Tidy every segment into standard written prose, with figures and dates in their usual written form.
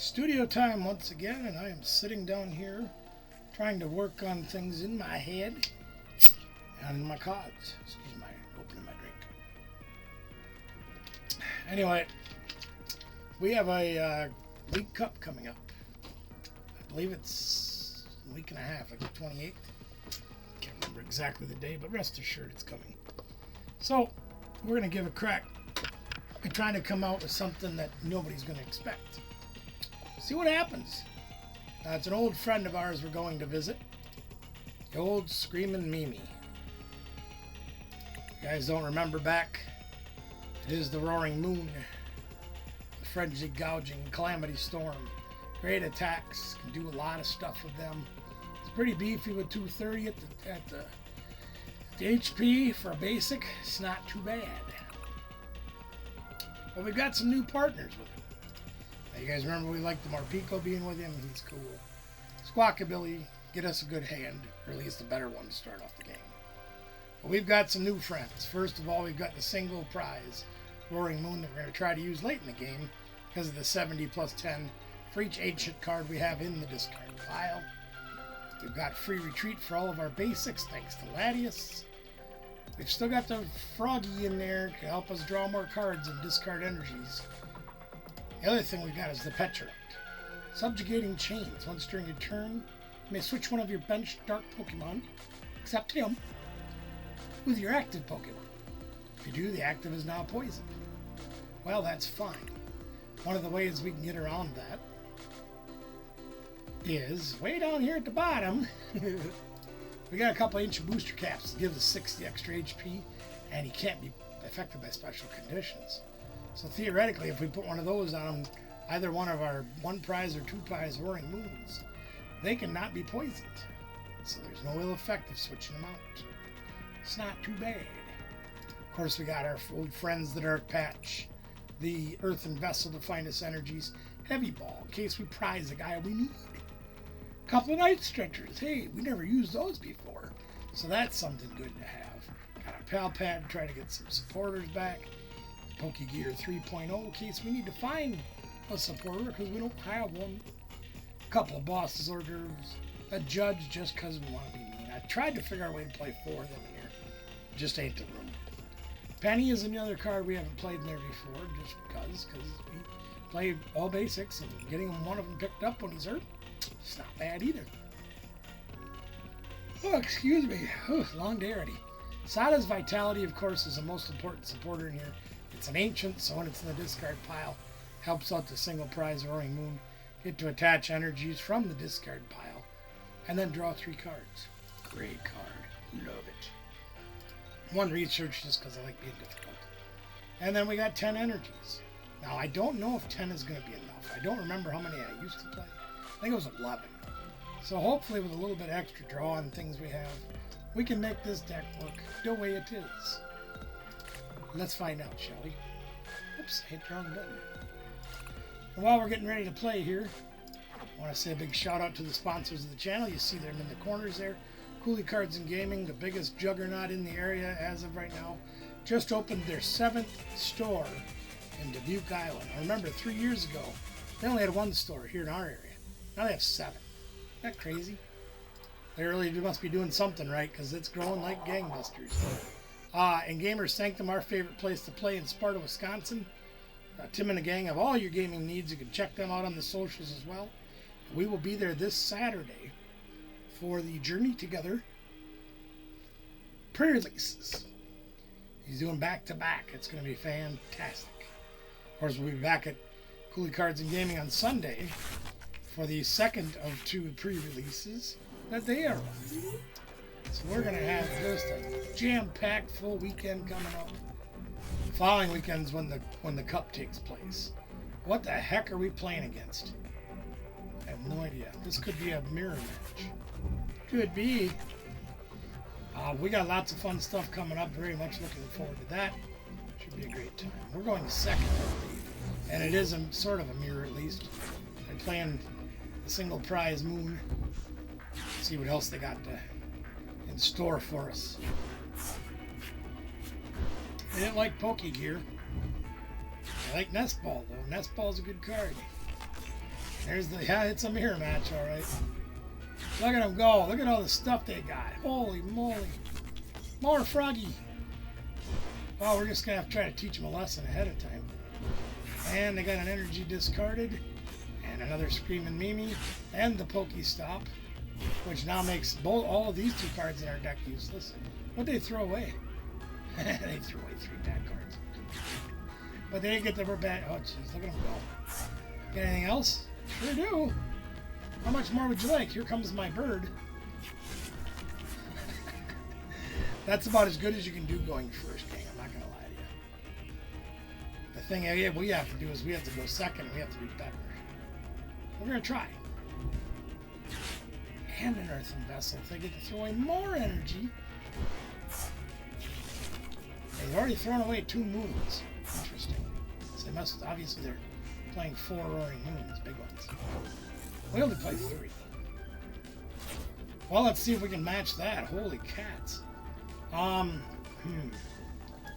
Studio time once again, and I am sitting down here trying to work on things in my head and in my cards. Excuse my opening my drink. Anyway, we have a League Cup coming up. I believe it's a week and a half, like the 28th. Can't remember exactly the day, but rest assured it's coming. So, we're going to give a crack at trying to come out with something that nobody's going to expect. See what happens. It's an old friend of ours we're going to visit. The old Screamin' Mimi. You guys don't remember back? It is the Roaring Moon. The Frenzy Gouging Calamity Storm. Great attacks. Can do a lot of stuff with them. It's pretty beefy with 230 at the HP for a basic. It's not too bad. But we've got some new partners with him. You guys remember we liked the Morpico being with him? He's cool. Squawkabilly, get us a good hand, or at least a better one to start off the game. But we've got some new friends. First of all, we've got the single prize, Roaring Moon, that we're going to try to use late in the game because of the 70 plus 10 for each ancient card we have in the discard pile. We've got free retreat for all of our basics, thanks to Latius. We've still got the Froggy in there to help us draw more cards and discard energies. The other thing we got is the Petulant. Subjugating Chains. Once during your turn, you may switch one of your benched dark Pokemon, except him, with your active Pokemon. If you do, the active is now poisoned. Well, that's fine. One of the ways we can get around that is way down here at the bottom. We got a couple ancient booster caps that give us 60 extra HP, and he can't be affected by special conditions. So theoretically, if we put one of those on them, either one of our one prize or two prize Roaring Moons, they cannot be poisoned. So there's no ill effect of switching them out. It's not too bad. Of course, we got our old friends, the Dark Patch, the Earthen Vessel to find us energies, Heavy Ball in case we prize the guy we need. A couple of Night Stretchers. Hey, we never used those before. So that's something good to have. Got a Pal Pad to try to get some supporters back. Pokegear 3.0 in case we need to find a supporter because we don't have one. A couple of bosses hors d'oeuvres. A judge just because we want to be mean. I tried to figure out a way to play 4 of them in here. Just ain't the room. Penny is another card we haven't played in there before just because we play all basics and getting one of them picked up when he's hurt, it's not bad either. Oh, excuse me. Long day already. Sada's Vitality, of course, is the most important supporter in here. It's an ancient, so when it's in the discard pile, helps out the single prize Roaring Moon. Get to attach energies from the discard pile, and then draw 3 cards. Great card. Love it. 1 research just because I like being difficult. And then we got 10 energies. Now, I don't know if 10 is going to be enough. I don't remember how many I used to play. I think it was 11. So hopefully with a little bit extra draw and things we have, we can make this deck work the way it is. Let's find out, shall we? Oops, I hit the wrong button. And while we're getting ready to play here, I want to say a big shout out to the sponsors of the channel. You see them in the corners there. Cooley Cards and Gaming, the biggest juggernaut in the area as of right now, just opened their 7th store in Dubuque, Iowa. Now remember, 3 years ago, they only had 1 store here in our area. Now they have 7. Isn't that crazy? They really must be doing something right because it's growing like gangbusters. And Gamers Sanctum, our favorite place to play in Sparta, Wisconsin. Tim and the gang have all your gaming needs. You can check them out on the socials as well. We will be there this Saturday for the Journey Together pre-releases. He's doing back-to-back. It's going to be fantastic. Of course, we'll be back at Cooley Cards and Gaming on Sunday for the second of 2 pre-releases that they are running. So we're going to have just a jam-packed full weekend coming up. The following weekend's when the Cup takes place. What the heck are we playing against? I have no idea. This could be a mirror match. Could be. We got lots of fun stuff coming up. Very much looking forward to that. Should be a great time. We're going second, I believe. And it is sort of a mirror at least. They're playing the single prize Moon. See what else they got in store for us. They didn't like Pokegear. I like Nest Ball, though. Nest Ball's a good card. There's the, yeah, it's a mirror match, all right. Look at them go. Look at all the stuff they got. Holy moly. More Froggy. Oh, we're just going to have to try to teach them a lesson ahead of time. And they got an energy discarded. And another Screaming Mimi. And the Pokestop. Which now makes all of these 2 cards in our deck useless. What'd they throw away? They threw away 3 bad cards. But they didn't get the bad. Oh, jeez. Look at them go. Got anything else? Sure do. How much more would you like? Here comes my bird. That's about as good as you can do going first, gang. I'm not going to lie to you. The thing we have to do is we have to go second and we have to be better. We're going to try. And an earthen vessel. If they get to throw away more energy. They've already thrown away 2 moons. Interesting. So they must, obviously, they're playing 4 roaring moons, big ones. We only play 3. Well, let's see if we can match that. Holy cats.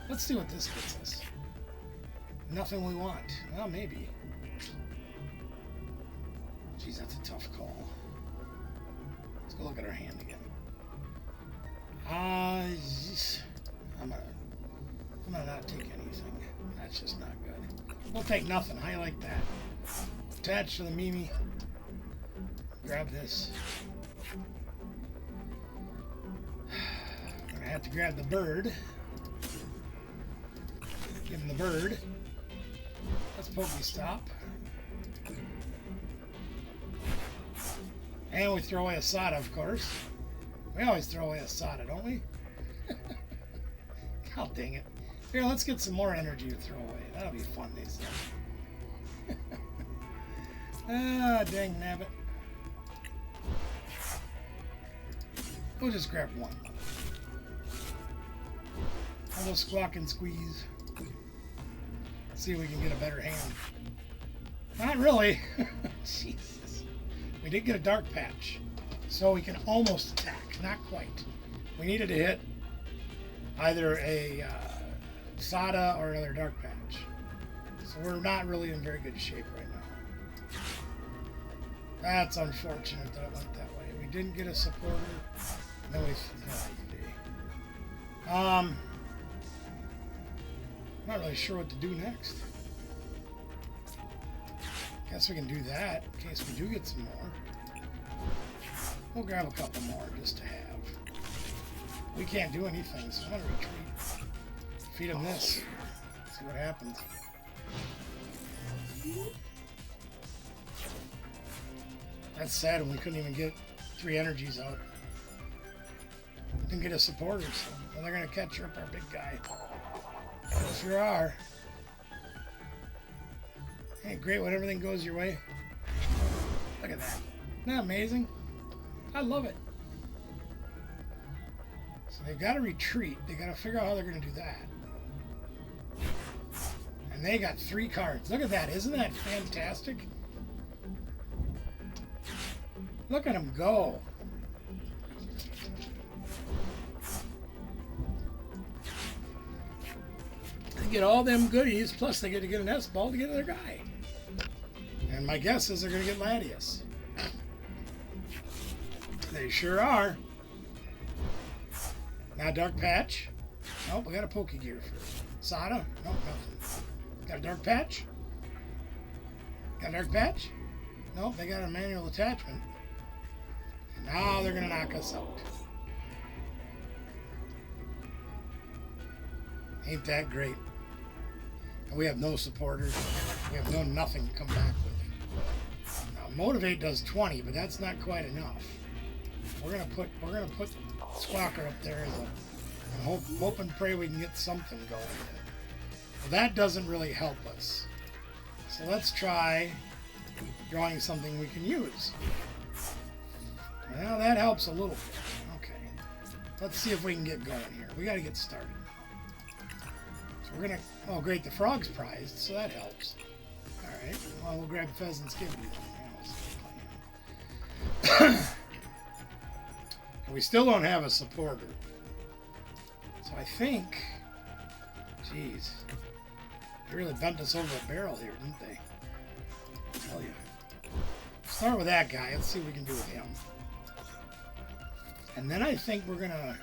Let's see what this gets us. Nothing we want. Well, maybe. Jeez, that's a tough call. Let's go look at our hand again. I'm gonna not take anything. That's just not good. We'll take nothing. I like that. Attach to the Mimi. Grab this. I'm gonna have to grab the bird. Give him the bird. Let's Pokestop. And we throw away a Sada, of course. We always throw away a Sada, don't we? God dang it. Here, let's get some more energy to throw away. That'll be fun, these days. Ah, dang nabbit. We'll just grab one. A little squawk and squeeze. See if we can get a better hand. Not really. Jesus. We did get a dark patch. So we can almost attack. Not quite. We needed to hit either a Sada or another dark patch. So we're not really in very good shape right now. That's unfortunate that it went that way. We didn't get a supporter. No, I'm not really sure what to do next. Guess we can do that in case we do get some more. We'll grab a couple more just to have. We can't do anything, so I'm gonna retreat. Feed him this. See what happens. That's sad when we couldn't even get 3 energies out. Didn't get a supporter, so well, they're gonna catch up our big guy. They sure are. Hey, great when everything goes your way. Look at that. Isn't that amazing? I love it. So they've got to retreat. They got to figure out how they're going to do that. And they got 3 cards. Look at that. Isn't that fantastic? Look at them go. They get all them goodies, plus they get to get an S-ball to get their guy. And my guess is they're going to get Latias. They sure are. Now Dark Patch. Nope, we got a Pokegear first. Sada? Nope, nothing. Got a Dark Patch? Got a Dark Patch? Nope, they got a manual attachment. And now they're going to knock us out. Ain't that great? And we have no supporters. We have no nothing to come back with. Now Motivate does 20, but that's not quite enough. We're gonna put Squawker up there as a and hope and pray we can get something going. Well, that doesn't really help us. So let's try drawing something we can use. Well, that helps a little bit. Okay. Let's see if we can get going here. We got to get started. So we're going to... Oh, great. The frog's prized, so that helps. All right. Well, we'll grab Pheasant's Kibbe. We still don't have a supporter. So I think... Jeez. They really bent us over a barrel here, didn't they? I tell you. start with that guy. Let's see what we can do with him. And then I think we're going to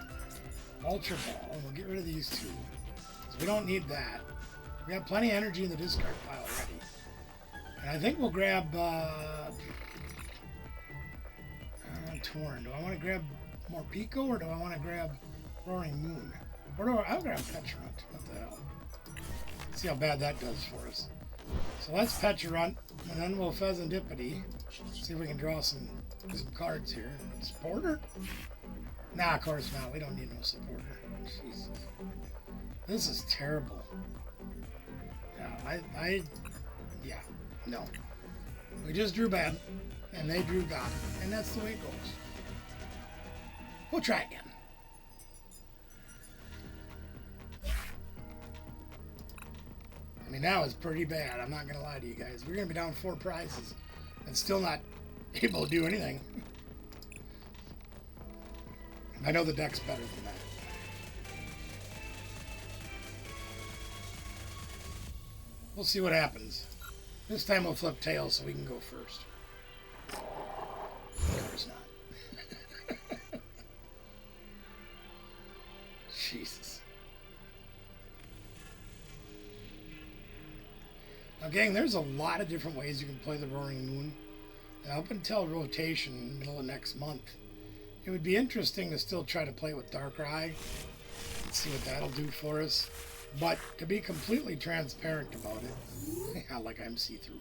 Ultra Ball, and we'll get rid of these two. Because we don't need that. We have plenty of energy in the discard pile already. And I think we'll grab... Torn. Do I want to grab more Pico, or do I want to grab Roaring Moon? Or do I'll grab Petulant. What the hell? See how bad that does for us. So let's Petulant, and then we'll Pheasantipity. See if we can draw some cards here. Supporter? Nah, of course not. We don't need no supporter. Jesus. This is terrible. Yeah, no. We just drew bad, and they drew God, and that's the way it goes. We'll try again. I mean, that was pretty bad. I'm not going to lie to you guys. We're going to be down 4 prizes and still not able to do anything. I know the deck's better than that. We'll see what happens. This time we'll flip tails so we can go first. Of course not. Jesus. Now, gang, there's a lot of different ways you can play the Roaring Moon. And up until rotation, middle of next month, it would be interesting to still try to play with Darkrai. Let's see what that'll do for us. But to be completely transparent about it, like I'm see-through.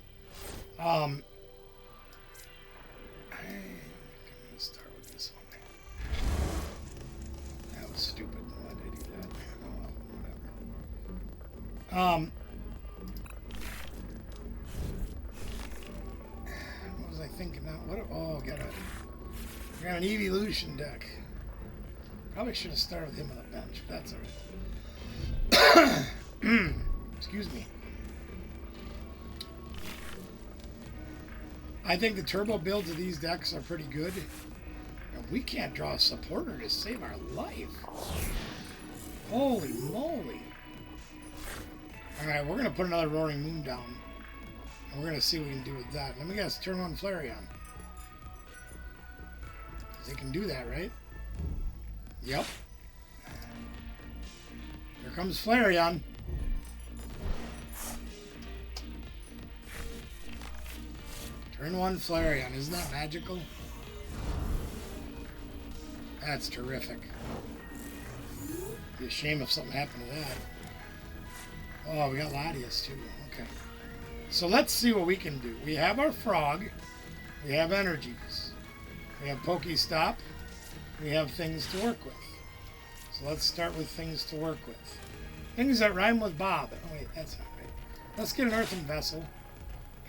I'm gonna start with this one. That was stupid. Why did I do that? Oh, whatever. What was I thinking now? What? Oh, got an Evolution deck. Probably should have started with him on the bench, but that's alright. Excuse me. I think the turbo builds of these decks are pretty good. And we can't draw a supporter to save our life. Holy moly. Alright, we're going to put another Roaring Moon down. And we're going to see what we can do with that. Let me guess, turn on Flareon. They can do that, right? Yep. Here comes Flareon. Turn 1 Flareon. Isn't that magical? That's terrific. It'd be a shame if something happened to that. Oh, we got Latias too. Okay. So let's see what we can do. We have our Frog. We have energies. We have Pokestop. We have things to work with. So let's start with things to work with. Things that rhyme with Bob. Oh wait, that's not right. Let's get an Earthen Vessel.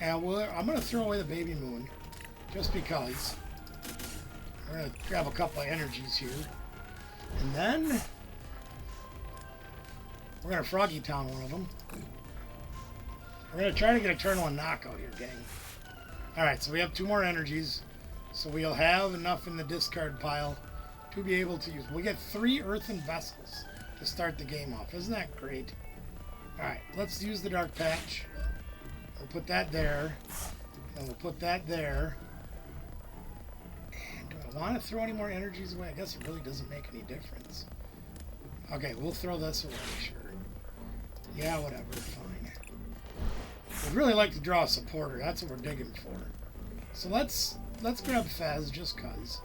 And I'm going to throw away the Baby Moon. Just because. We're going to grab a couple of energies here. And then we're going to Froggy Town one of them. We're going to try to get a turn 1 knockout here, gang. Alright, so we have 2 more energies. So we'll have enough in the discard pile to be able to use. We'll get 3 Earthen Vessels to start the game off. Isn't that great? Alright, let's use the Dark Patch. We'll put that there. And we'll put that there. And do I want to throw any more energies away? I guess it really doesn't make any difference. Okay, we'll throw this away, sure. Yeah, whatever, fine. We'd really like to draw a supporter. That's what we're digging for. So let's grab Fez just cause.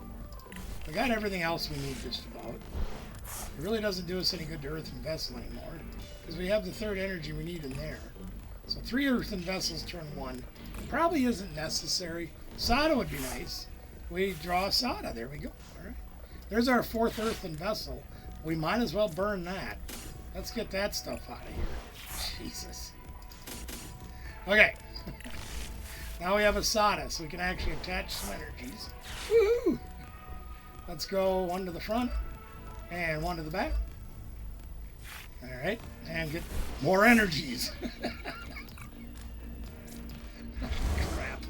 We got everything else we need just about. It really doesn't do us any good to Earthen Vessel anymore. Because we have the 3rd energy we need in there. So 3 Earthen Vessels turn 1. Probably isn't necessary. Sada would be nice. We draw a Sada. There we go. Alright. There's our 4th Earthen Vessel. We might as well burn that. Let's get that stuff out of here. Jesus. Okay. Now we have a Sada, so we can actually attach some energies. Woohoo! Let's go 1 to the front and 1 to the back. Alright, and get more energies. Crap.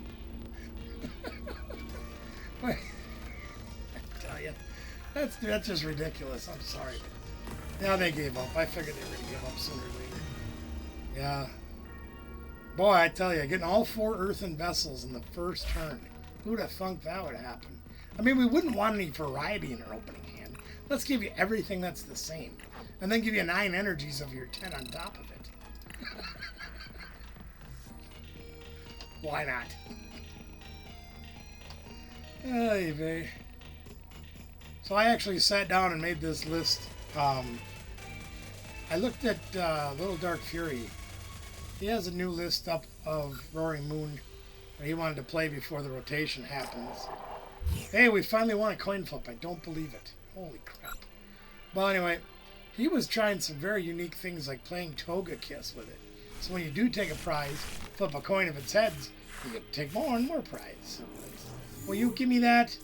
Wait, I tell you, that's just ridiculous. I'm sorry. Yeah, they gave up. I figured they were going to give up sooner or later. Yeah. Boy, I tell you, getting all 4 Earthen Vessels in the first turn Who'd have thunk that would happen? I mean, we wouldn't want any variety in our opening hand. Let's give you everything that's the same. And then give you 9 energies of your 10 on top of it. Why not? Ay vey. So I actually sat down and made this list. I looked at Little Dark Fury. He has a new list up of Roaring Moon that he wanted to play before the rotation happens. Hey, we finally won a coin flip. I don't believe it. Holy crap. Well, anyway, he was trying some very unique things like playing Toga Kiss with it. So when you do take a prize, flip a coin of its heads, you get to take more and more prize. So, will you give me that?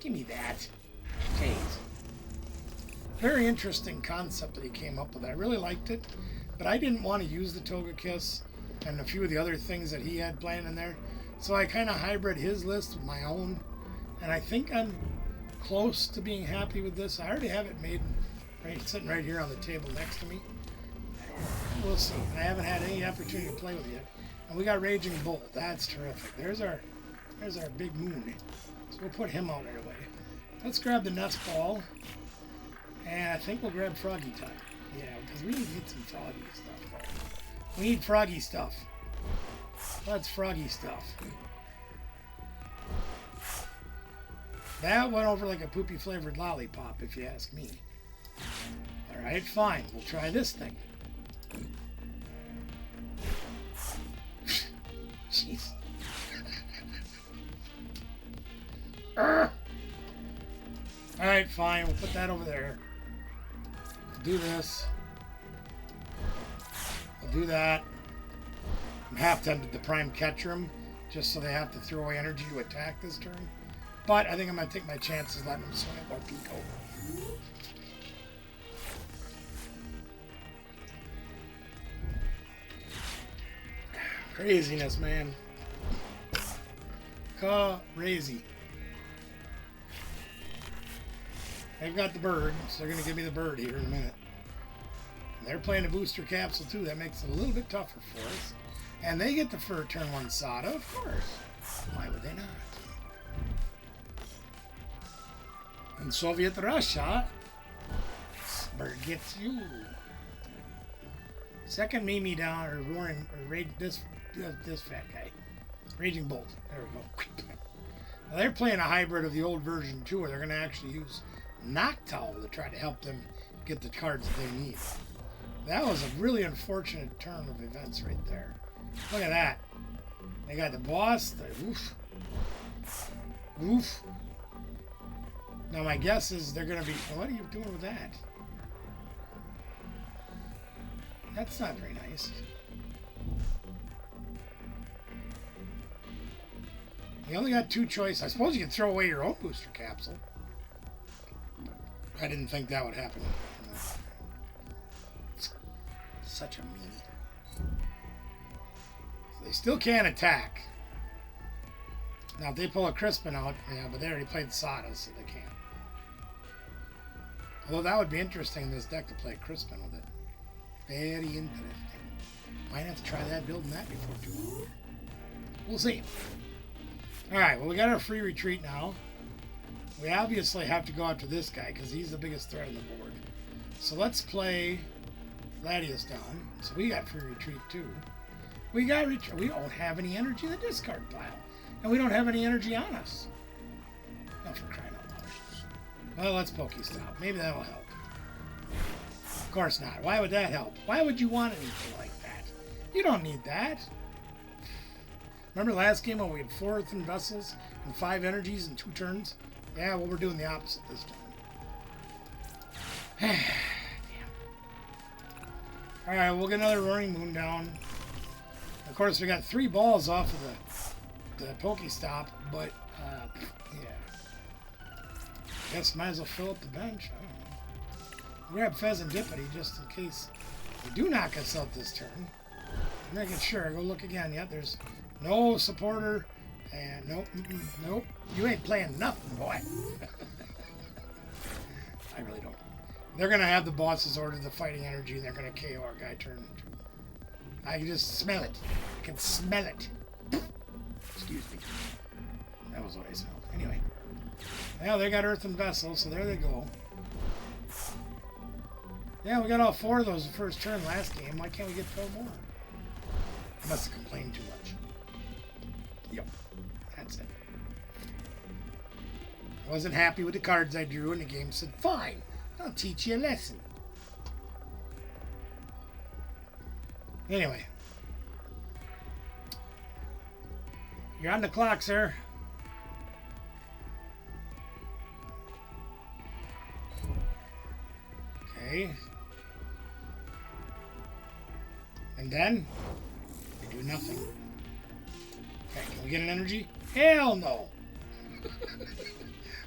Give me that. Jeez. Very interesting concept that he came up with. I really liked it, but I didn't want to use the Toga Kiss and a few of the other things that he had planned in there. So I kind of hybrid his list with my own, and I think I'm close to being happy with this. I already have it made, sitting right here on the table next to me. We'll see. I haven't had any opportunity to play with it yet. And we got Raging Bolt. That's terrific. There's our big moon. So we'll put him out right away. Let's grab the Nest Ball. And I think we'll grab Froggy Time. Yeah, because we need to get some Froggy stuff. We need Froggy stuff. That's Froggy stuff. That went over like a poopy flavored lollipop, if you ask me. Alright, fine. We'll try this thing. Jeez. Alright, fine. We'll put that over there. We'll do this. We'll do that. I'm half tempted to prime catcher him, just so they have to throw away energy to attack this turn. But I think I'm going to take my chances letting him swing it more Pico. Craziness, man. Crazy. They've got the bird, so they're going to give me the bird here in a minute. And they're playing a booster capsule too. That makes it a little bit tougher for us. And they get the for turn 1 Sada, of course. Why would they not? In Soviet Russia, this bird gets you. Second Mimi down, or roaring, or this fat guy. Raging Bolt. There we go. Now they're playing a hybrid of the old version too, where they're going to actually use Noctowl to try to help them get the cards that they need. That was a really unfortunate turn of events right there. Look at that. They got the boss. Oof. Oof. Now my guess is they're going to be... What are you doing with that? That's not very nice. You only got 2 choices. I suppose you can throw away your own booster capsule. I didn't think that would happen. Such a meanie. So they still can't attack. Now if they pull a Crispin out, yeah, but they already played Sada, so they can't. Although that would be interesting in this deck to play Crispin with it. Very interesting. Might have to try that, building that before too long. We'll see. Alright, well we got our free retreat now. We obviously have to go after this guy because he's the biggest threat on the board. So let's play Gladius down. So we got free retreat too. We got retreat. We don't have any energy in the discard pile. And we don't have any energy on us. Oh, for crying out loud. Well, let's Pokestop. Maybe that'll help. Of course not. Why would that help? Why would you want anything like that? You don't need that. Remember last game when we had 4 Earthen Vessels and 5 energies in 2 turns? Yeah, well, we're doing the opposite this time. Damn. Alright, we'll get another Roaring Moon down. Of course, we got 3 balls off of the Pokestop, but, yeah. Guess might as well fill up the bench. I don't know. Grab Pheasantipity just in case they do knock us out this turn. I'm making sure. Go look again. Yep, there's no supporter. And nope, nope. You ain't playing nothing, boy. I really don't. They're going to have the bosses order the fighting energy, and they're going to KO our guy turn 2. I can just smell it. I can smell it. Excuse me. That was what I smelled. Anyway. Well, they got earthen vessels, so there they go. Yeah, we got all 4 of those the first turn last game. Why can't we get 4 more? I must have complained too much. Yep, that's it. I wasn't happy with the cards I drew, and the game said, fine, I'll teach you a lesson. Anyway. You're on the clock, sir. Okay. And then we do nothing. Okay, can we get an energy? Hell no.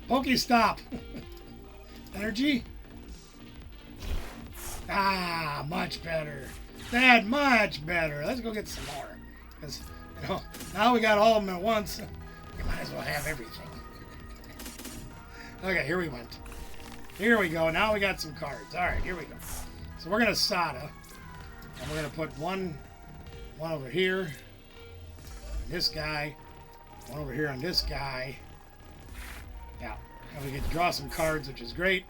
Pokestop. Energy? Ah, much better. That much better. Let's go get some more. Because, you know, now we got all of them at once. You might as well have everything. Okay, here we went. Here we go. Now we got some cards. All right, here we go. So we're going to Sada. And we're going to put one over here. On this guy. One over here on this guy. Yeah. And we get to draw some cards, which is great.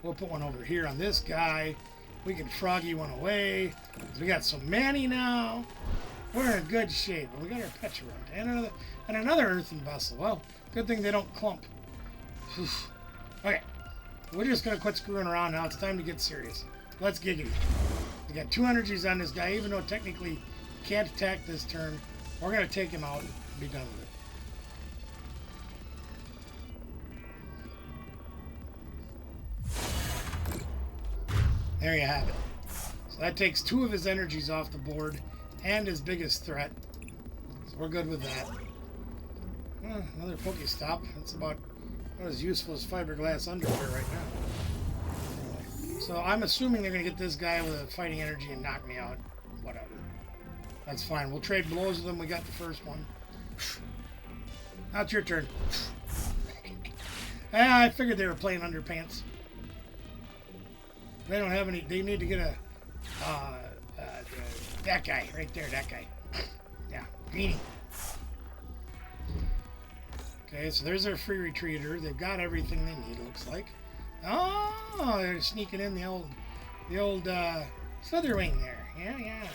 We'll put one over here on this guy. We can froggy one away. We got so many now. We're in good shape. We got our Petulant and another earthen vessel. Well, good thing they don't clump. Okay. We're just going to quit screwing around now. It's time to get serious. Let's giggity. We got 2 energies on this guy, even though technically he can't attack this turn. We're going to take him out and be done with it. There you have it. So that takes 2 of his energies off the board and his biggest threat. So we're good with that. Another Pokestop. That's about as useful as fiberglass underwear right now. Anyway, so I'm assuming they're going to get this guy with a fighting energy and knock me out. Whatever. That's fine. We'll trade blows with them. We got the first one. Now it's your turn. I figured they were playing underpants. They don't have any. They need to get a that guy right there. That guy. Yeah, Greenie. Okay, so there's their free retreater. They've got everything they need. Looks like. Oh, they're sneaking in the old Slitherwing there. Yeah.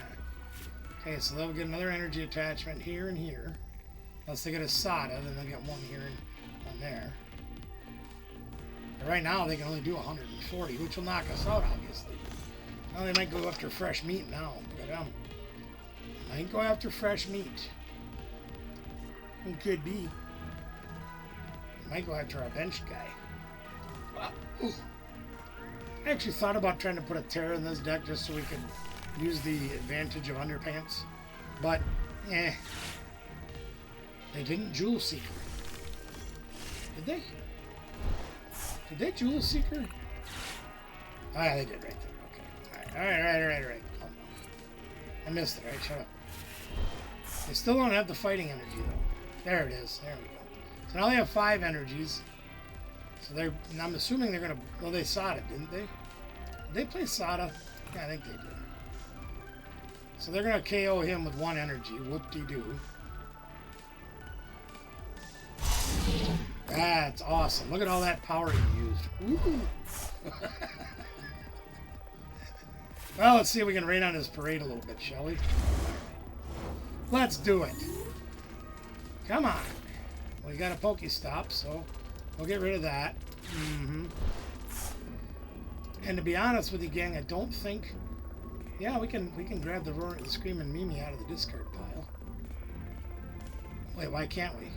Okay, so they'll get another energy attachment here and here. Unless they get a Sada, then they'll get one here and one there. But right now, they can only do 140, which will knock us out, obviously. Now they might go after fresh meat now. Look at them. Might go after fresh meat. It could be. They might go after our bench guy. Wow. I actually thought about trying to put a Terra in this deck just so we could use the advantage of underpants. But, They didn't Jewel Seeker. Did they? Did they Jewel Seeker? Oh, yeah, they did right there. Okay. All right. Calm down. I missed it. All right, shut up. They still don't have the fighting energy, though. There it is. There we go. So now they have 5 energies. So I'm assuming they're going to... Well, they Sada, didn't they? Did they play Sada? Yeah, I think they did. So they're going to KO him with 1 energy. Whoop-de-doo. That's awesome. Look at all that power you used. Ooh. Well, let's see if we can rain on his parade a little bit, shall we? Let's do it. Come on. Well, you got a Pokestop, so we'll get rid of that. And to be honest with you, gang, I don't think... Yeah, we can grab the Screaming Mimi out of the discard pile. Wait, why can't we?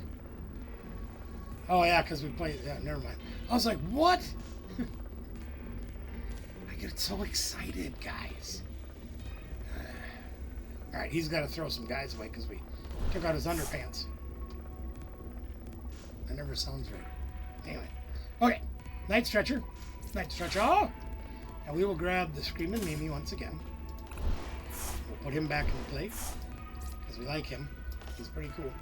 Oh, yeah, because we played... Yeah, never mind. I was like, what? I get so excited, guys. All right, he's got to throw some guys away because we took out his underpants. That never sounds right. Anyway. Okay. Night Stretcher. Night Stretcher. Oh! And we will grab the Screaming Mimi once again. We'll put him back into play because we like him. He's pretty cool.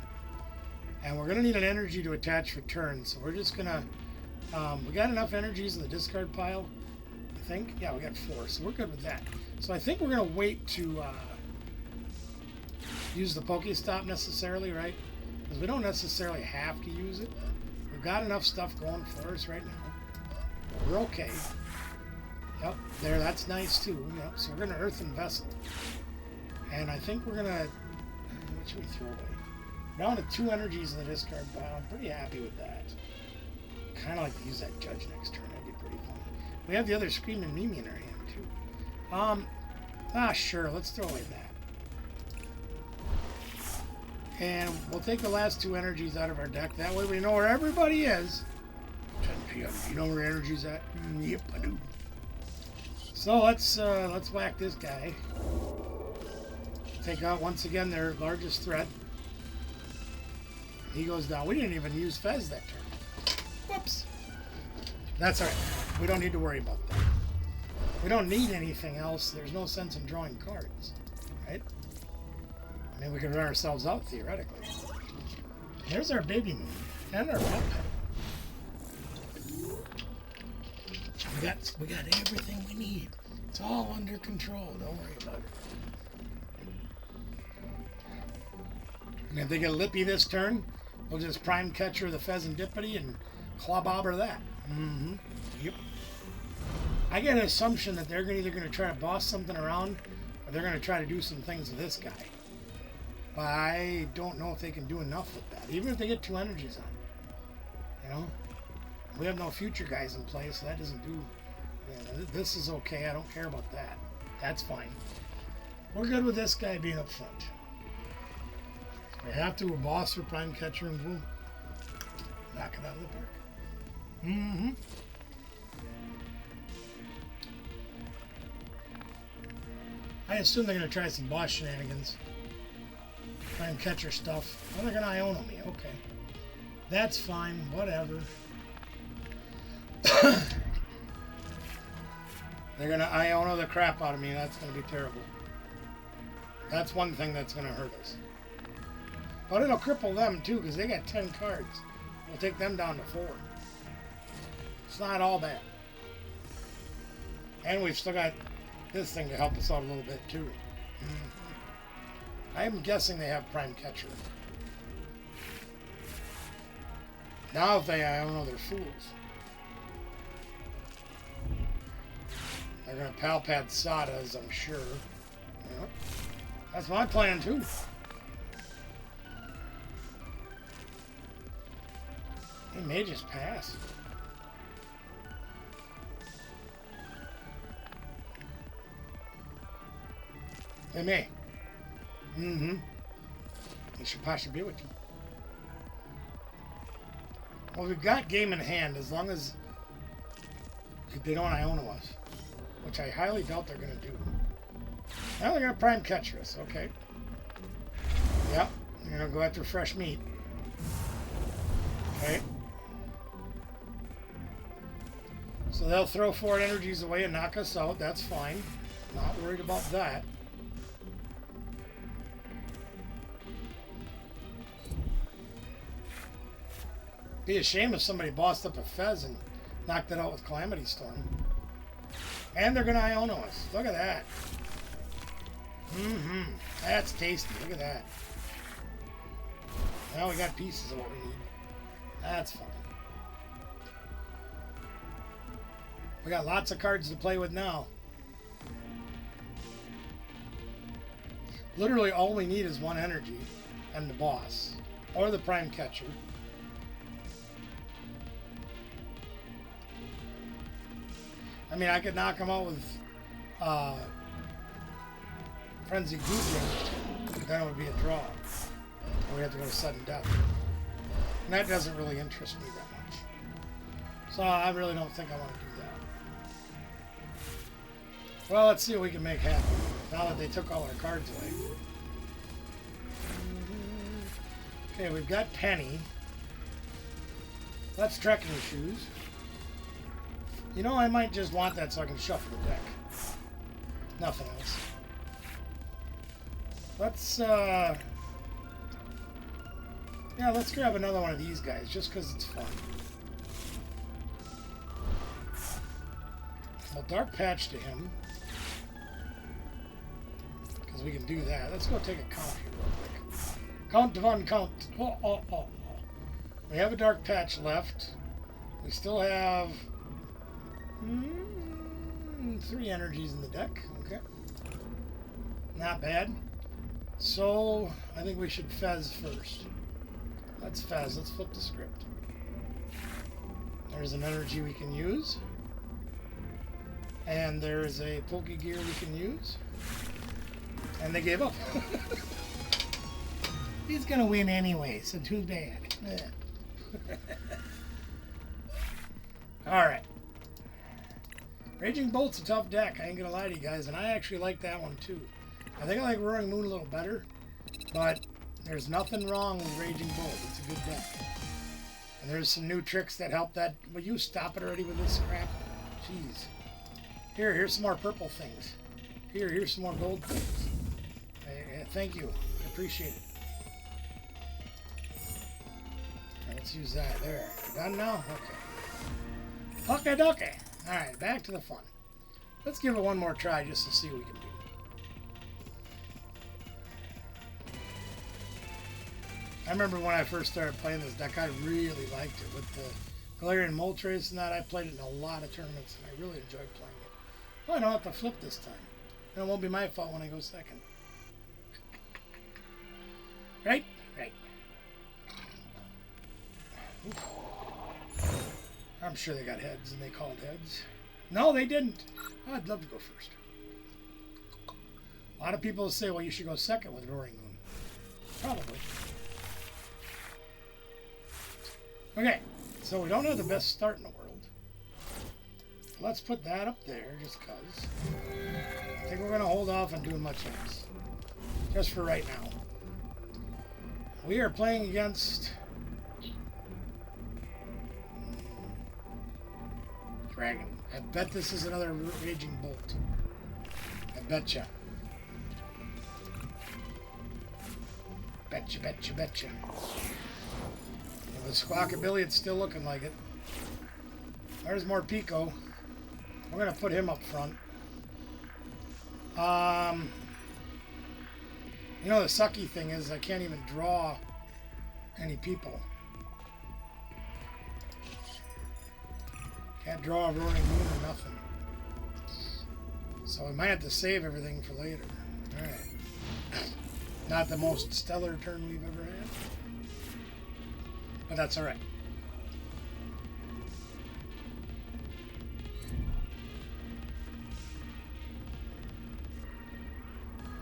And we're going to need an energy to attach for turn, so we're just going to... we got enough energies in the discard pile, I think. Yeah, we got 4, so we're good with that. So I think we're going to wait to use the Pokestop necessarily, right? because we don't necessarily have to use it. We've got enough stuff going for us right now. We're okay. Yep, there, that's nice too. Yep, so we're going to Earth and Vessel. And I think we're going to... What should we throw away? Down to 2 energies in the discard pile. I'm pretty happy with that. Kind of like to use that Judge next turn. That'd be pretty fun. We have the other Screaming Mimi in our hand too. Sure, let's throw away that. And we'll take the last 2 energies out of our deck. That way we know where everybody is. 10 p.m. You know where energy's at? Yep, I do. So let's whack this guy. Take out once again their largest threat. He goes down. We didn't even use Fez that turn. Whoops. That's alright. We don't need to worry about that. We don't need anything else. There's no sense in drawing cards. Right? I mean, we could run ourselves out theoretically. There's our baby moon and our pet pet. We got everything we need. It's all under control. Don't worry about it. And if they get lippy this turn, we'll just prime catcher the Pheasantipity and clawbobber that. Yep. I get an assumption that they're either going to try to boss something around or they're going to try to do some things with this guy. But I don't know if they can do enough with that, even if they get 2 energies on. You know? We have no future guys in play, so that doesn't do... Yeah, this is okay. I don't care about that. That's fine. We're good with this guy being up front. We have to, a boss or prime catcher, and boom. Knock it out of the park. I assume they're going to try some boss shenanigans. Prime catcher stuff. Oh, they're going to Iona me. Okay. That's fine. Whatever. They're going to Iona the crap out of me. That's going to be terrible. That's one thing that's going to hurt us. But it'll cripple them too, because they got 10 cards. We'll take them down to 4. It's not all bad. And we've still got this thing to help us out a little bit too. I'm guessing they have prime catcher. Now if they Iona, they're fools. They're going to Palpad Sadas, I'm sure. Yep. That's my plan too. They may just pass. They may. They should possibly be with you. Well, we've got game in hand as long as they don't Iona us, which I highly doubt they're going to do. Now they're going to prime catcher us. Okay. Yep. They're going to go after fresh meat. Okay. So they'll throw 4 energies away and knock us out. That's fine. Not worried about that. Be a shame if somebody bossed up a Fez and knocked it out with Calamity Storm. And they're going to Iona us. Look at that. That's tasty. Look at that. Now we got pieces of what we need. That's fun. We got lots of cards to play with now. Literally all we need is 1 energy and the boss. Or the prime catcher. I mean, I could knock him out with Frenzy Goodwin, but then it would be a draw. Or we have to go to sudden death. And that doesn't really interest me that much. So I really don't think I want to do that. Well, let's see what we can make happen now that they took all our cards away. Okay, we've got Penny. That's Trekking Shoes. You know, I might just want that so I can shuffle the deck. Nothing else. Let's, yeah, let's grab another one of these guys, just because it's fun. I'll Dark Patch to him. Because we can do that. Let's go take a count here real quick. Count to one, count. Oh, oh, oh, oh. We have a dark patch left. We still have 3 energies in the deck. Okay. Not bad. So, I think we should Fez first. Let's Fez. Let's flip the script. There's an energy we can use. And there's a Pokegear we can use. And they gave up. He's going to win anyway, so too bad. Alright. Raging Bolt's a tough deck, I ain't going to lie to you guys, and I actually like that one too. I think I like Roaring Moon a little better, but there's nothing wrong with Raging Bolt. It's a good deck. And there's some new tricks that help that. Will you stop it already with this crap? Jeez. Here's some more purple things. Here's some more gold things. Thank you. I appreciate it. Let's use that. There. Done now? Okay. Okay, dokie. Alright, back to the fun. Let's give it one more try just to see what we can do. I remember when I first started playing this deck, I really liked it. With the Galarian Moltres and that, I played it in a lot of tournaments, and I really enjoyed playing it. Well, I don't have to flip this time. And it won't be my fault when I go second. Right? Right. Oof. I'm sure they got heads, and they called heads. No, they didn't. I'd love to go first. A lot of people say, well, you should go second with Roaring Moon. Probably. Okay, so we don't have the best start in the world. Let's put that up there, just because. I think we're going to hold off on doing much else. Just for right now. We are playing against Dragon. I bet this is another Raging Bolt. I betcha. Betcha, betcha, betcha. With Squawkabilly, it's still looking like it. There's more Pico. We're going to put him up front. You know, the sucky thing is I can't even draw any people. Can't draw a Roaring Moon or nothing. So we might have to save everything for later. Alright. Not the most stellar turn we've ever had. But that's alright.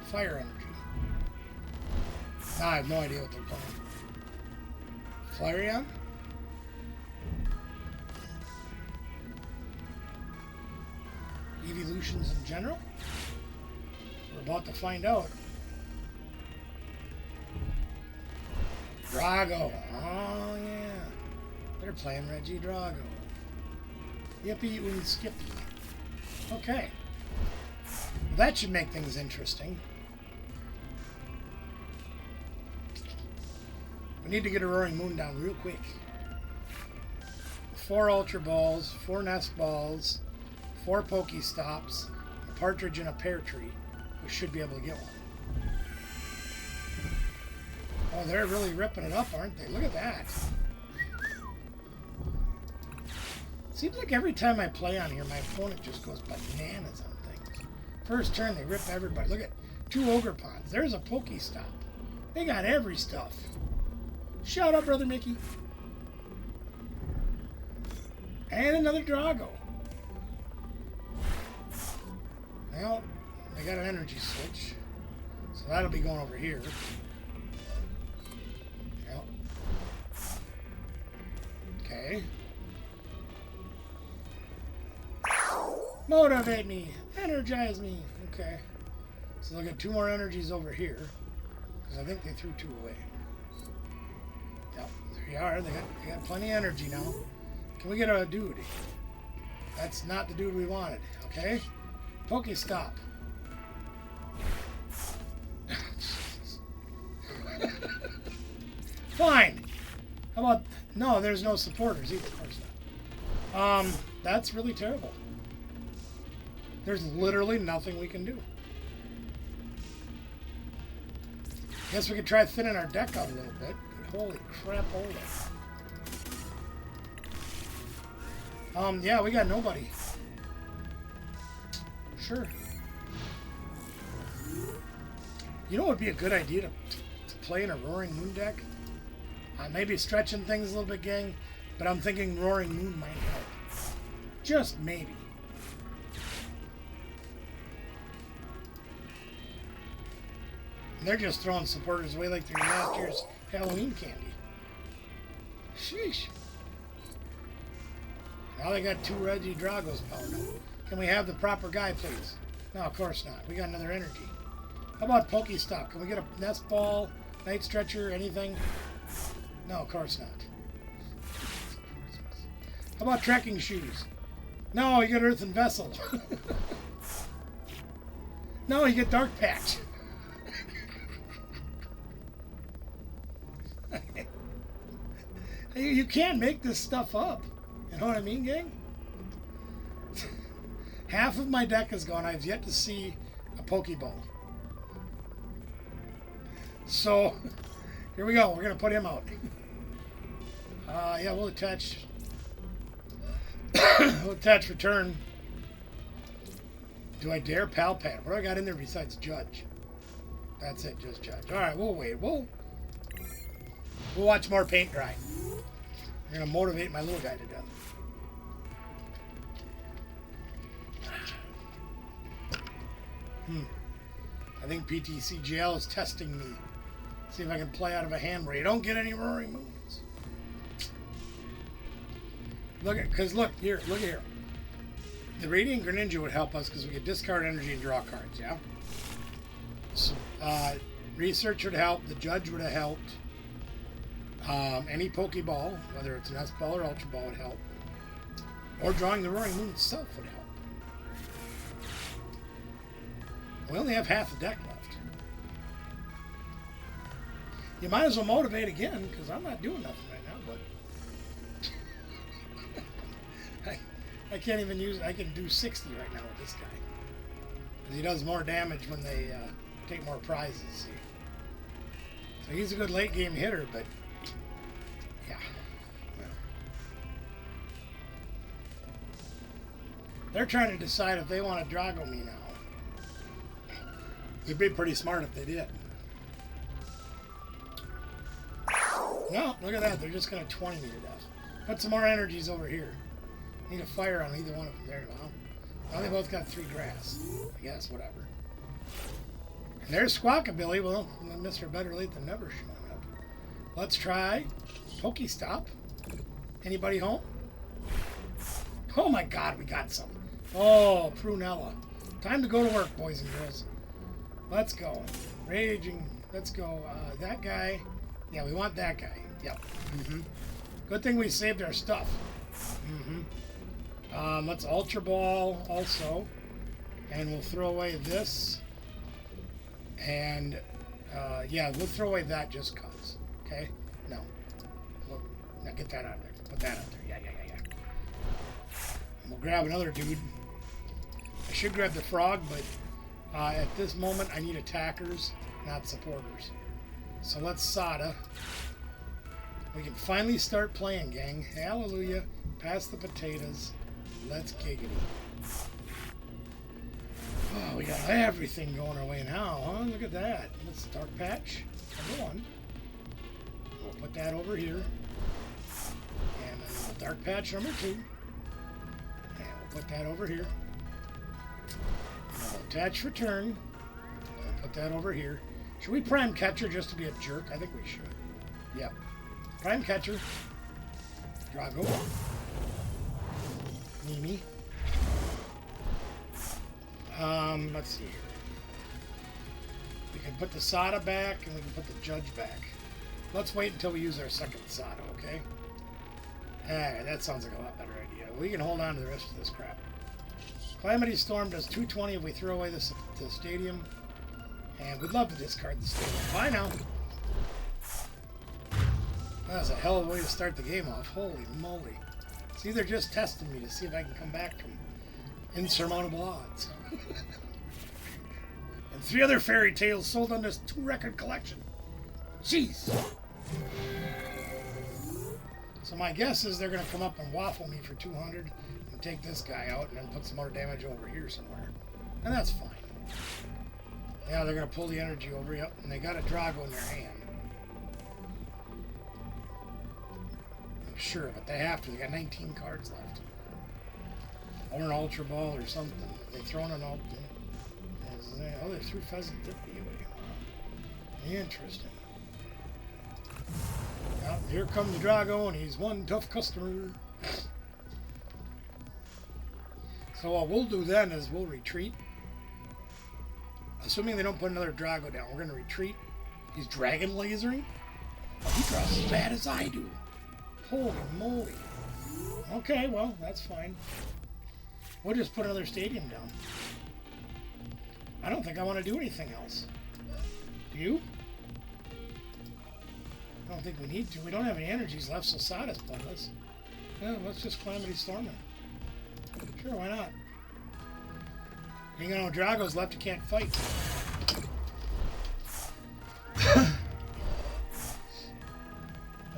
Fire energy. I have no idea what they're calling. Flareon? Evolutions in general? We're about to find out. Drago. Oh, yeah. They're playing Reggie Drago. Yippee and Skippy. Okay. Well, that should make things interesting. We need to get a Roaring Moon down real quick. 4 Ultra Balls, 4 Nest Balls, 4 Pokestops, a Partridge and a Pear Tree. We should be able to get one. Oh, they're really ripping it up, aren't they? Look at that. Seems like every time I play on here, my opponent just goes bananas on things. First turn, they rip everybody. Look at 2 Ogre Ponds. There's a Pokestop. They got every stuff. Shout out, Brother Mickey. And another Drago. Well, they got an energy switch. So that'll be going over here. Yep. Okay. Motivate me. Energize me. Okay. So they'll get 2 more energies over here. Because I think they threw 2 away. Yep. There you are. They got plenty of energy now. Can we get a dude? That's not the dude we wanted. Okay. Pokestop. Fine. How about... No, there's no supporters either, of course not. That's really terrible. There's literally nothing we can do. Guess we could try thinning our deck out a little bit. But holy crap, hold it. Yeah, we got nobody. Sure. You know what would be a good idea to play in a Roaring Moon deck? Maybe stretching things a little bit, gang, but I'm thinking Roaring Moon might help. Just maybe. And they're just throwing supporters away like they're last year's Halloween candy. Sheesh. Now they got 2 Reggie Dragos powered up. Can we have the proper guy, please? No, of course not. We got another energy. How about Pokestop? Can we get a Nest Ball, Night Stretcher, anything? No, of course not. How about Trekking Shoes? No, you get Earthen Vessel. No, you get Dark Patch. You can't make this stuff up. You know what I mean, gang? Half of my deck is gone. I've yet to see a Pokeball. So, here we go. We're going to put him out. Yeah, we'll attach... we'll attach Return. Do I dare Pal Pad? What do I got in there besides Judge? That's it, just Judge. Alright, we'll wait. We'll watch more paint dry. I'm going to motivate my little guy to death. I think PTCGL is testing me. See if I can play out of a hand where you don't get any Roaring Moons. Look here. The Radiant Greninja would help us because we could discard energy and draw cards, yeah? So, Research would help. The Judge would have helped. Any Pokeball, whether it's an S-Ball or Ultra Ball, would help. Or drawing the Roaring Moon itself would help. We only have half the deck left. You might as well motivate again, because I'm not doing nothing right now, but... I can't even use... I can do 60 right now with this guy. Because he does more damage when they take more prizes, see? So he's a good late-game hitter, but... Yeah. Well. They're trying to decide if they want to Drago me now. It'd be pretty smart if they did. No, look at that. They're just going to 20 me to death. Put some more energies over here. Need a fire on either one of them. There, well. Now they both got 3 grass. I guess, whatever. And there's Squawkabilly. Well, Mr. Better Late Than Never showing up. Let's try Pokestop. Anybody home? Oh my god, we got some. Oh, Prunella. Time to go to work, boys and girls. Let's go. Raging. Let's go. That guy. Yeah, we want that guy. Yep. Good thing we saved our stuff. Let's Ultra Ball also. And we'll throw away this. And, yeah, we'll throw away that just cause. Okay? No. Now get that out there. Put that out there. Yeah. And we'll grab another dude. I should grab the frog, but... at this moment, I need attackers, not supporters. So let's Sada. We can finally start playing, gang. Hallelujah. Pass the potatoes. Let's giggity. Oh, we got everything going our way now, huh? Look at that. Let's Dark Patch. Number 1. We'll put that over here. And then we'll Dark Patch number 2. And we'll put that over here. Attach Return. I'll put that over here. Should we Prime Catcher just to be a jerk? I think we should. Yep. Prime Catcher. Drago. Mimi. Let's see here. We can put the Sada back and we can put the Judge back. Let's wait until we use our second Sada, okay? That sounds like a lot better idea. We can hold on to the rest of this crap. Calamity Storm does 220 if we throw away the stadium. And we'd love to discard the stadium. Bye now. That was a hell of a way to start the game off. Holy moly. See, they're just testing me to see if I can come back from insurmountable odds. And 3 other fairy tales sold on this 2-record collection. Jeez. So my guess is they're going to come up and waffle me for 200 and take this guy out and then put some more damage over here somewhere. And that's fine. Yeah, they're going to pull the energy over, yep, and they got a Drago in their hand. I'm sure of it. They have to. They got 19 cards left. Or an Ultra Ball or something. They thrown an Ultra. Oh, they threw Pheasant Dippy away. Interesting. Well, here comes the Drago, and he's one tough customer. So what we'll do then is we'll retreat. Assuming they don't put another Drago down, we're going to retreat. He's Dragon Lasering? Oh, he draws as bad as I do. Holy moly. Okay, well, that's fine. We'll just put another stadium down. I don't think I want to do anything else. Do you? I don't think we need to. We don't have any energies left, so Sada's pointless. Yeah, let's just Calamity Storm him. Sure, why not? You got no Dragos left, you can't fight.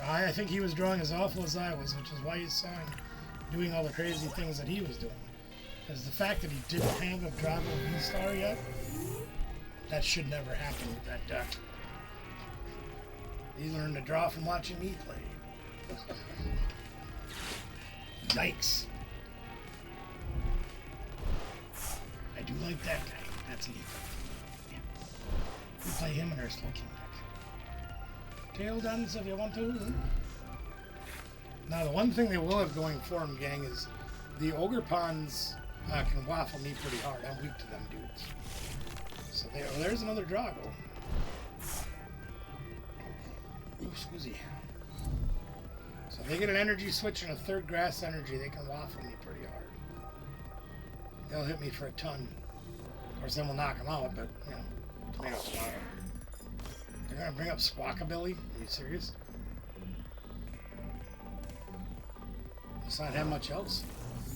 I think he was drawing as awful as I was, which is why you saw him doing all the crazy things that he was doing. Because the fact that he didn't have a Drago V-Star yet, that should never happen with that deck. He learned to draw from watching me play. Yikes. I do like that guy. That's neat. Yeah. We play him in our Slow King deck. Tail dance if you want to. Now the one thing they will have going for him, gang, is the Ogre Pawns can waffle me pretty hard. I'm weak to them dudes. So there's another Drago. Ooh, squizzy. So if they get an energy switch and a third grass energy, they can waffle me pretty hard. They'll hit me for a ton. Of course, then we'll knock them out, but, you know, tomato, tomato. They're going to bring up Squawkabilly? Are you serious? Does not have much else?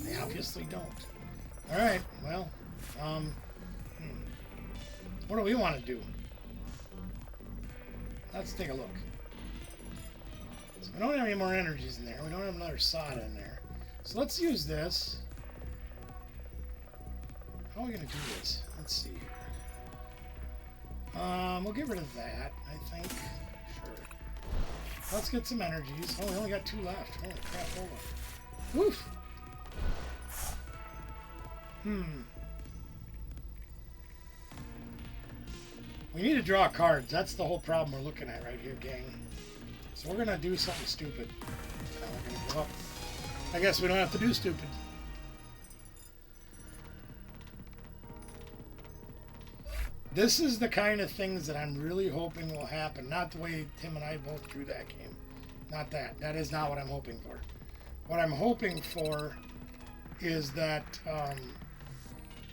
They obviously don't. Alright, well, what do we want to do? Let's take a look. So we don't have any more energies in there. We don't have another Sada in there. So let's use this. How are we going to do this? Let's see here. We'll get rid of that, I think. Sure. Let's get some energies. Oh, we only got 2 left. Holy crap, hold on. Woof! We need to draw cards. That's the whole problem we're looking at right here, gang. So we're going to do something stupid. Now we're going to give up. I guess we don't have to do stupid. This is the kind of things that I'm really hoping will happen. Not the way Tim and I both drew that game. Not that. That is not what I'm hoping for. What I'm hoping for is that... oh,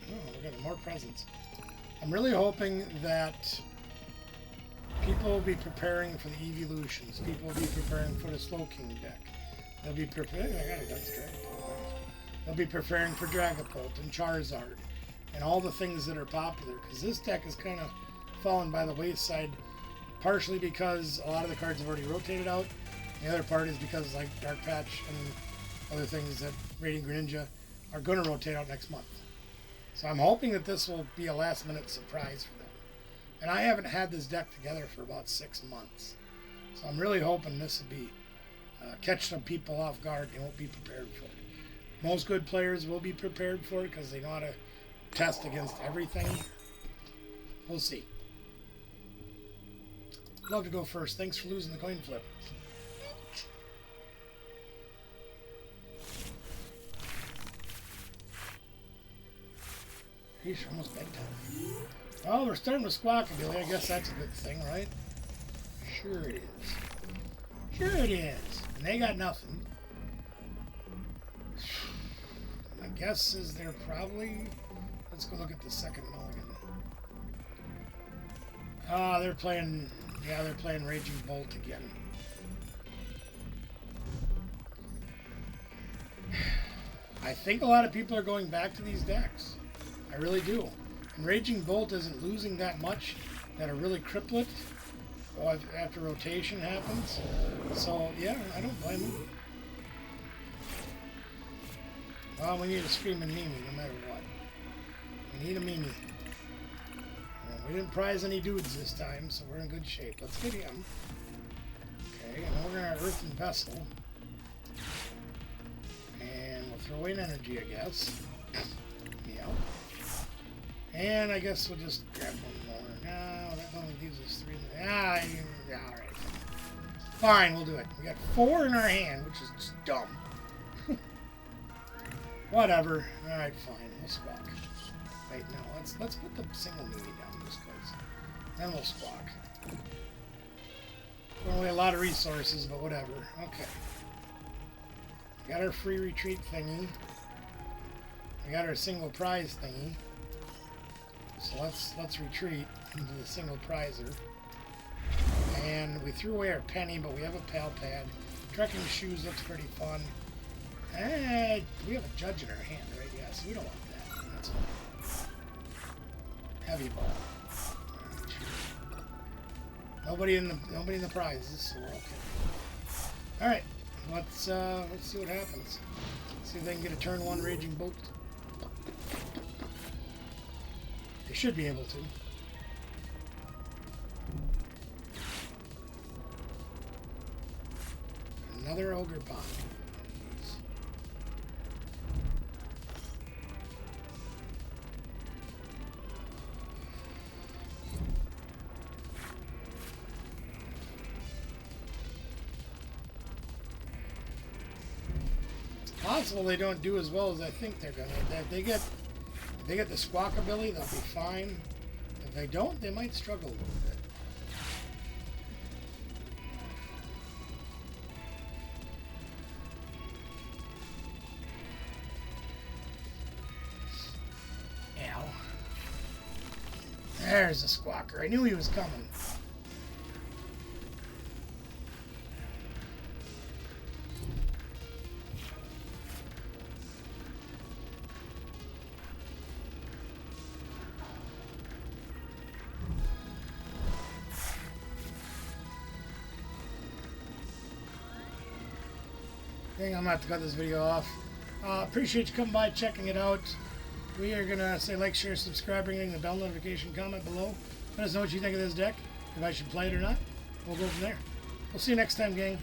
we're getting more presents. I'm really hoping that people will be preparing for the evolutions. People will be preparing for the Slow King deck. They'll be preparing. I got it. That's Dragapult. They'll be preparing for Dragapult and Charizard and all the things that are popular. Because this deck is kind of fallen by the wayside, partially because a lot of the cards have already rotated out. The other part is because like Dark Patch and other things that Radiant Greninja are going to rotate out next month. So I'm hoping that this will be a last-minute surprise for them. And I haven't had this deck together for about 6 months. So I'm really hoping this will be catch some people off guard. They won't be prepared for it. Most good players will be prepared for it because they know how to test against everything. We'll see. Love to go first. Thanks for losing the coin flip. He's almost bedtime. Oh, we're starting with Squawkabilly. I guess that's a good thing, right? Sure it is. Sure it is. And they got nothing. My guess is they're probably... Let's go look at the second mulligan. Ah, they're playing... Yeah, they're playing Raging Bolt again. I think a lot of people are going back to these decks. I really do. And Raging Bolt isn't losing that much that are really criplet. Oh, after rotation happens. So yeah, I don't blame him. Well, we need a screaming Mimi no matter what. We need a Mimi. We didn't prize any dudes this time, so we're in good shape. Let's get him. Okay, and we're gonna Earthen Vessel. And we'll throw away an energy, I guess. Yeah. And I guess we'll just grab one more. No, that only gives us 3. Yeah, alright. Fine, we'll do it. We got 4 in our hand, which is just dumb. Whatever. Alright, fine. We'll squawk. Wait, no, let's put the single Mimi down just because. Then we'll squawk. Only a lot of resources, but whatever. Okay. Got our free retreat thingy. We got our single prize thingy. So let's retreat into the single prizer. And we threw away our penny, but we have a pal pad. Trekking shoes looks pretty fun. And we have a judge in our hand, right? Yeah, so we don't want that. That's fine. Heavy ball. Nobody in the prizes, so we're okay. All right, let's see what happens. See if they can get a turn 1 raging bolt. They should be able to. Another ogre pond. Possible they don't do as well as I think they're gonna. If they get the squawk ability, they'll be fine. If they don't, they might struggle a little bit. Ow. There's a squawker. I knew he was coming. I think I'm going to have to cut this video off. Appreciate you coming by, checking it out. We are going to say like, share, subscribe, ring the bell notification, comment below. Let us know what you think of this deck, if I should play it or not. We'll go from there. We'll see you next time, gang.